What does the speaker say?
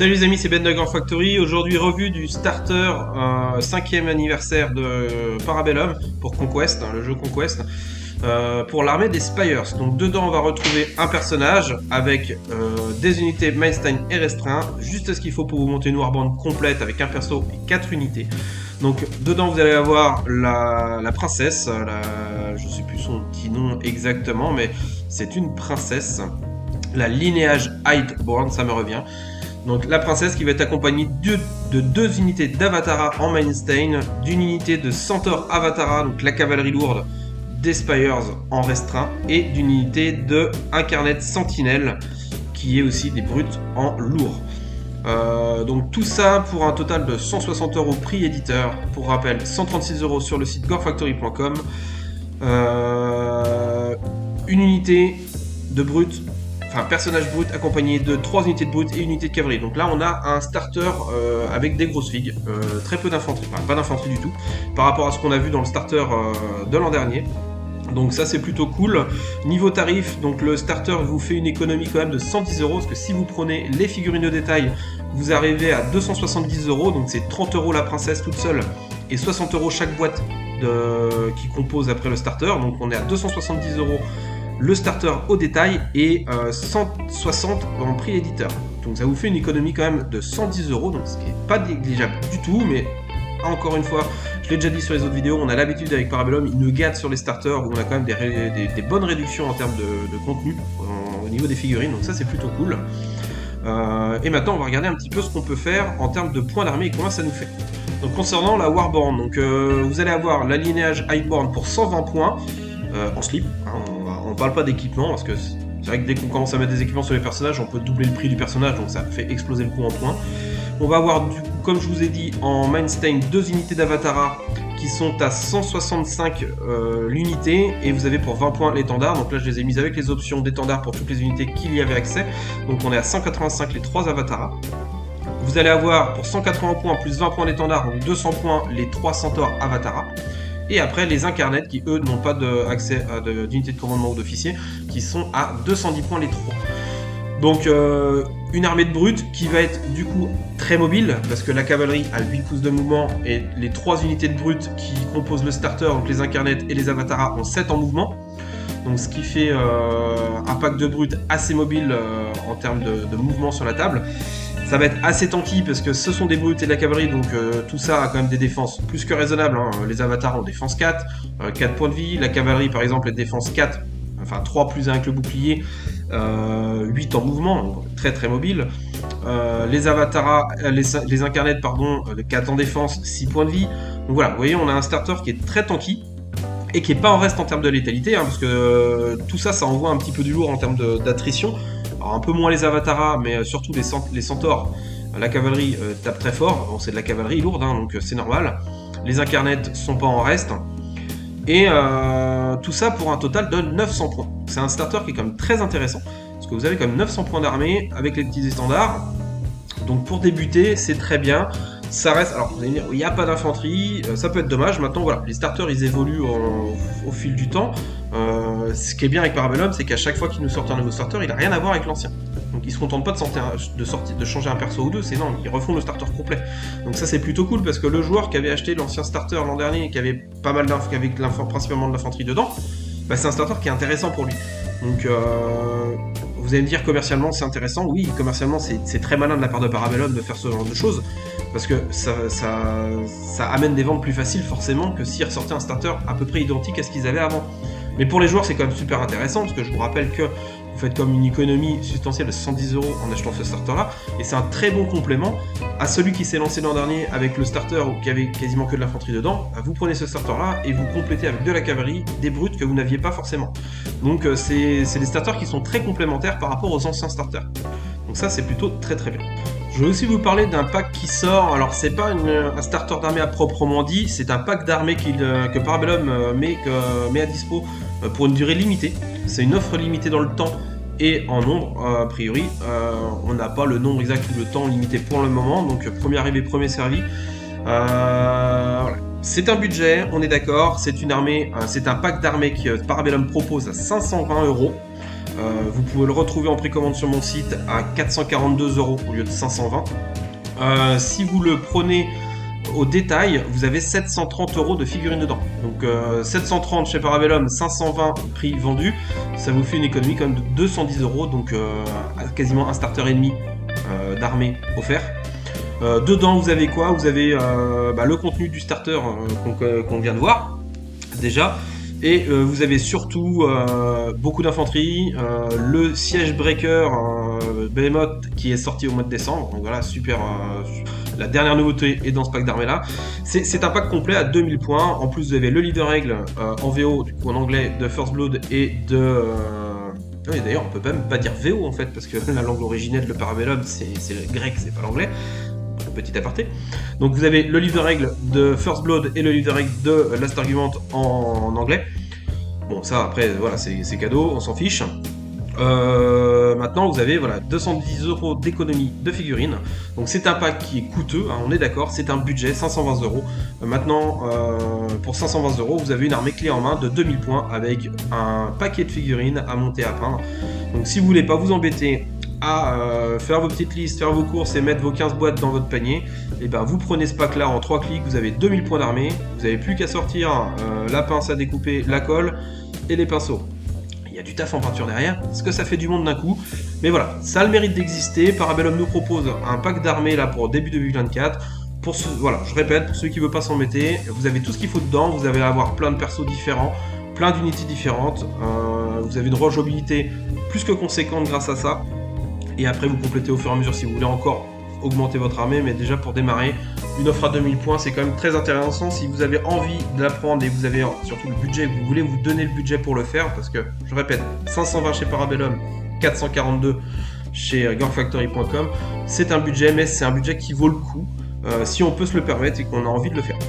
Salut les amis, c'est Ben de Grand Factory. Aujourd'hui, revue du starter 5e anniversaire de Parabellum pour Conquest, le jeu Conquest, pour l'armée des Spires. Donc dedans, on va retrouver un personnage avec des unités Mainstein et restreint, juste ce qu'il faut pour vous monter une warband complète avec un perso et 4 unités. Donc dedans, vous allez avoir la princesse, je sais plus son petit nom exactement, mais c'est une princesse. La linéage Highborn, ça me revient. Donc la princesse qui va être accompagnée de 2 unités d'Avatara en Mainstein, d'une unité de Centaur Avatara, donc la cavalerie lourde des Spires en restreint, et d'une unité de Incarnate Sentinelle qui est aussi des brutes en lourd. Donc tout ça pour un total de 160 € prix éditeur. Pour rappel, 136 € sur le site gorefactory.com. Une unité de brute. Enfin, personnage brut accompagné de 3 unités de brut et une unité de cavalerie. Donc là, on a un starter avec des grosses figues, très peu d'infanterie, enfin pas d'infanterie du tout, par rapport à ce qu'on a vu dans le starter de l'an dernier. Donc ça, c'est plutôt cool. Niveau tarif, donc le starter vous fait une économie quand même de 110 €, parce que si vous prenez les figurines de détail, vous arrivez à 270 €, donc c'est 30 € la princesse toute seule, et 60 € chaque boîte qui compose après le starter. Donc on est à 270 € le starter au détail et 160 en prix éditeur. Donc ça vous fait une économie quand même de 110 €, donc ce qui n'est pas négligeable du tout, mais encore une fois, je l'ai déjà dit sur les autres vidéos, on a l'habitude avec Parabellum, ils nous gâtent sur les starters où on a quand même des bonnes réductions en termes de contenu au niveau des figurines, donc ça c'est plutôt cool. Et maintenant on va regarder un petit peu ce qu'on peut faire en termes de points d'armée et combien ça nous fait. Donc concernant la Warband, donc, vous allez avoir la linéage Highborn pour 120 points en slip, hein, on parle pas d'équipement parce que c'est vrai que dès qu'on commence à mettre des équipements sur les personnages, on peut doubler le prix du personnage, donc ça fait exploser le coût en points. On va avoir, du coup, comme je vous ai dit, en Mainstein, 2 unités d'Avatara qui sont à 165 l'unité, et vous avez pour 20 points l'étendard. Donc là, je les ai mis avec les options d'étendard pour toutes les unités qu'il y avait accès. Donc on est à 185 les 3 Avatara. Vous allez avoir pour 180 points plus 20 points d'étendard, donc 200 points les 3 Centaurs Avatara. Et après les incarnettes qui eux n'ont pas accès à d'unités de commandement ou d'officiers, qui sont à 210 points les 3. Donc une armée de brutes qui va être du coup très mobile, parce que la cavalerie a 8 pouces de mouvement et les 3 unités de brutes qui composent le starter, donc les incarnettes et les Avatara, ont 7 en mouvement. Donc ce qui fait un pack de brutes assez mobile en termes de mouvement sur la table. Ça va être assez tanky parce que ce sont des brutes et de la cavalerie, donc tout ça a quand même des défenses plus que raisonnables, hein. Les avatars ont défense 4, 4 points de vie, la cavalerie par exemple est défense 4, enfin 3 plus 1 avec le bouclier, 8 en mouvement, donc très très mobile. Les avatars, les incarnettes pardon, 4 en défense, 6 points de vie. Donc voilà, vous voyez, on a un starter qui est très tanky et qui est pas en reste en termes de létalité, hein, parce que tout ça, ça envoie un petit peu du lourd en termes d'attrition. Alors un peu moins les Avatara, mais surtout les Centaurs, la cavalerie tape très fort. Bon, c'est de la cavalerie lourde, hein, donc c'est normal. Les incarnettes sont pas en reste. Et tout ça pour un total de 900 points. C'est un starter qui est quand même très intéressant, parce que vous avez quand même 900 points d'armée avec les petits étendards. Donc pour débuter, c'est très bien. Ça reste, alors vous allez dire, il n'y a pas d'infanterie, ça peut être dommage. Maintenant voilà, les starters ils évoluent au fil du temps. Ce qui est bien avec Parabellum, c'est qu'à chaque fois qu'ils nous sortent un nouveau starter, il n'a rien à voir avec l'ancien. Donc ils se contentent pas de changer un perso ou deux, c'est non, ils refont le starter complet. Donc ça c'est plutôt cool, parce que le joueur qui avait acheté l'ancien starter l'an dernier et qui avait pas mal principalement de l'infanterie dedans, bah, c'est un starter qui est intéressant pour lui. Donc vous allez me dire commercialement c'est intéressant, oui, commercialement c'est très malin de la part de Parabellum de faire ce genre de choses, parce que ça amène des ventes plus faciles forcément que s'ils ressortaient un starter à peu près identique à ce qu'ils avaient avant. Mais pour les joueurs c'est quand même super intéressant, parce que je vous rappelle que vous faites comme une économie substantielle de 110 € en achetant ce starter là, et c'est un très bon complément à celui qui s'est lancé l'an dernier avec le starter qui avait quasiment que de l'infanterie dedans. Vous prenez ce starter là et vous complétez avec de la cavalerie, des brutes que vous n'aviez pas forcément. Donc c'est des starters qui sont très complémentaires par rapport aux anciens starters. Donc ça c'est plutôt très très bien. Je vais aussi vous parler d'un pack qui sort, alors c'est pas un starter d'armée à proprement dit, c'est un pack d'armée que Parabellum met à dispo pour une durée limitée. C'est une offre limitée dans le temps et en nombre, a priori. On n'a pas le nombre exact ou le temps limité pour le moment, donc premier arrivé, premier servi. Voilà. C'est un budget, on est d'accord, c'est une armée, c'est un pack d'armée que Parabellum propose à 520 €. Vous pouvez le retrouver en précommande sur mon site à 442 € au lieu de 520. Si vous le prenez au détail, vous avez 730 € de figurines dedans. Donc 730 chez Parabellum, 520 prix vendu, ça vous fait une économie quand même de 210 €, donc quasiment un starter et demi d'armée offert. Dedans vous avez quoi? Vous avez le contenu du starter qu'on vient de voir déjà. Et vous avez surtout beaucoup d'infanterie, le siège breaker Behemoth qui est sorti au mois de décembre, donc voilà, super, la dernière nouveauté est dans ce pack d'armée là. C'est un pack complet à 2000 points, en plus vous avez le livre de règles en VO, du coup en anglais, de First Blood et de... Oui, d'ailleurs on peut même pas dire VO en fait, parce que la langue originelle de Parabellum c'est le grec, c'est pas l'anglais. Petit aparté. Donc vous avez le livre de règles de First Blood et le livre de règles de Last Argument en anglais. Bon, ça après, voilà, c'est cadeau, on s'en fiche. Maintenant, vous avez voilà, 210 € d'économie de figurines. Donc c'est un pack qui est coûteux, hein, on est d'accord, c'est un budget, 520 €. Maintenant, pour 520 €, vous avez une armée clé en main de 2000 points avec un paquet de figurines à monter, à peindre. Donc si vous voulez pas vous embêter à faire vos petites listes, faire vos courses et mettre vos 15 boîtes dans votre panier, et ben vous prenez ce pack là en 3 clics, vous avez 2000 points d'armée, vous n'avez plus qu'à sortir la pince à découper, la colle et les pinceaux. Il y a du taf en peinture derrière, parce que ça fait du monde d'un coup, mais voilà, ça a le mérite d'exister. Parabellum nous propose un pack d'armée là pour début 2024. Pour voilà, je répète, pour ceux qui ne veulent pas s'embêter, vous avez tout ce qu'il faut dedans, vous allez avoir plein de persos différents, plein d'unités différentes, vous avez une rejouabilité plus que conséquente grâce à ça. Et après vous complétez au fur et à mesure si vous voulez encore augmenter votre armée, mais déjà pour démarrer, une offre à 2000 points c'est quand même très intéressant si vous avez envie de la prendre et vous avez surtout le budget, vous voulez vous donner le budget pour le faire, parce que je répète, 520 chez Parabellum, 442 chez gangfactory.com, c'est un budget, mais c'est un budget qui vaut le coup si on peut se le permettre et qu'on a envie de le faire.